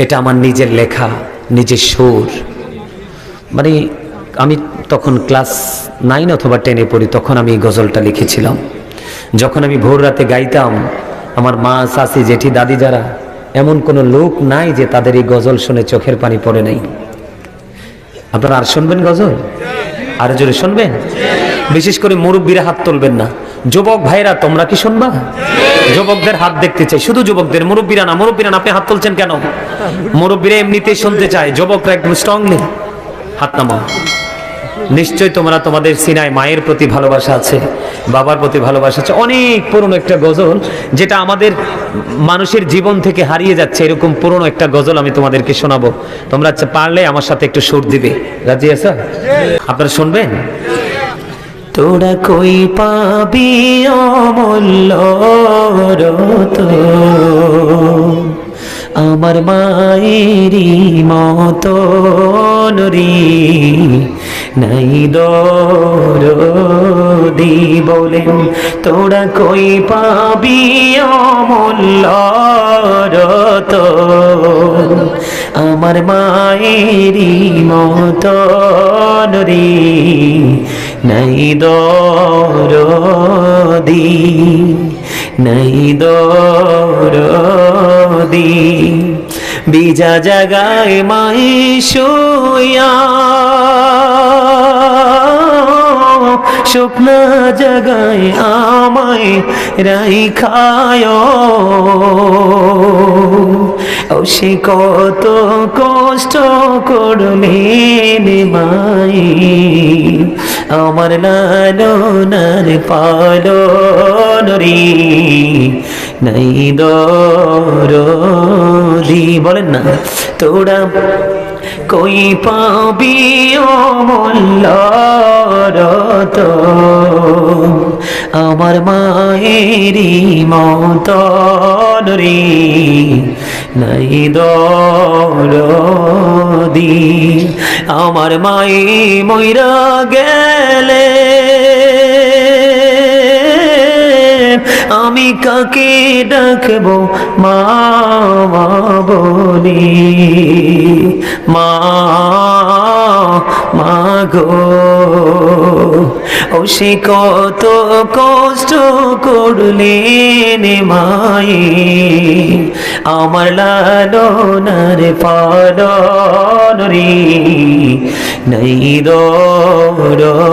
এটা আমার নিজের লেখা, নিজের সুর। মানে আমি তখন ক্লাস 9 অথবা 10-এ পড়ি, তখন আমি এই গজলটা লিখেছিলাম। যখন আমি ভোর রাতে গাইতাম, আমার মা, চাচি, জেঠি, দাদি যারা, এমন কোনো লোক নাই যে তাদের এই গজল শুনে চোখের পানি পড়ে নাই। আপনারা আর শুনবেন গজল? আর জোরে শুনবেন? বিশেষ করে মুরব্বীরা হাত তুলবেন না। যুবক ভাইরা তোমরা কি শুনবা? যুবকদের হাত দেখতে চাই, শুধু যুবকদের, মুরব্বীরা না। মুরব্বীরা না, আপনি হাত তুলছেন কেন? মুরব্বীরা এমনিতেই শুনতে চায়, যুবকরা একদম স্ট্রংলি হাত নামাও। নিশ্চয় তোমরা, তোমাদের সিনায় মায়ের প্রতি ভালোবাসা আছে, বাবার প্রতি ভালোবাসা আছে। অনেক পুরনো একটা গজল, যেটা আমাদের মানুষের জীবন থেকে হারিয়ে যাচ্ছে, এরকম পুরনো একটা গজল আমি তোমাদেরকে শোনাবো। তোমরা পারলে আমার সাথে একটু সুর দিবে। রাজি আছো? আপনারা শুনবেন? তোরা কই পাবি অমূল্য রতন, আমার মায়েরই মতন রে, নাই দরদি বলেন। তোরা কই পাবি অমূল্য রতন, আমার মায়েরই মতন রে, নাই দরদি, নাই দরদি। বিজা জাগায় মাই শুয়া, শুকনা জাগায় আমায় রাইখায়। ও সে কত কষ্ট করলেন মাই, আমার লালনার পালন রে, নাই দরদি বলেন না। তোরা কই পাবি অমূল্য রতন, আমার মায়েরই মতন রে, নাই দরদি। আমার মায়ে মইরা গেলে আমি কাকে ডাকবো মা বলি, মা মা গো। ও সে কত কষ্ট করলেন মায়ে, আমার লালনার পালন রে, নাই দরদি।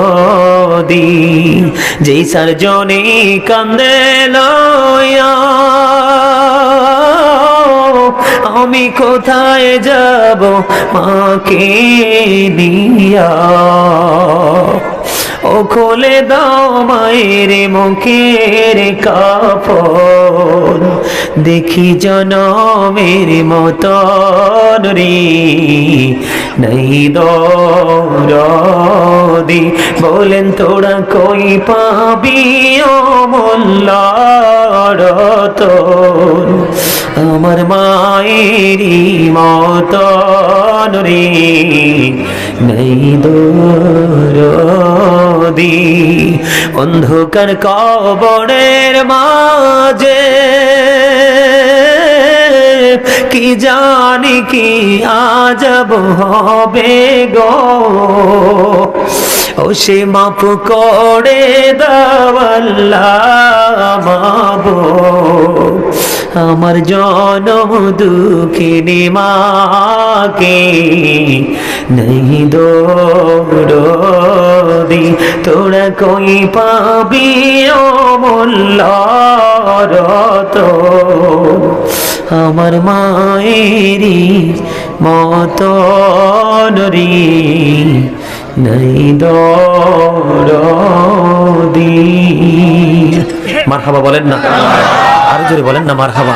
যেই সারজনে কান্দে লয়া, আমি কোথায় যাব মাকে নিয়া। ও খোলে দাও মায়ের মুখের কাপড়, দেখি জনমের মতন রে, নাই দরদি বলেন। তোরা কই পাবি অমূল্য রতন, আমার মায়েরই মতন রে, নাই দরদি। অন্ধকার কবরের মাঝে কি জানি কি আজব হবে গো, ও সে মাফ করে দাও আল্লাহ মাবুদ, আমার জনম দুঃখিনী মাকে, নাই দরদি। তোরা কই পাবি অমূল্য রতন, আমার মায়েরই মতন রে, নাই দরদি। মারহাবা বলেন না, আরো জোরে বলেন না মারহাবা।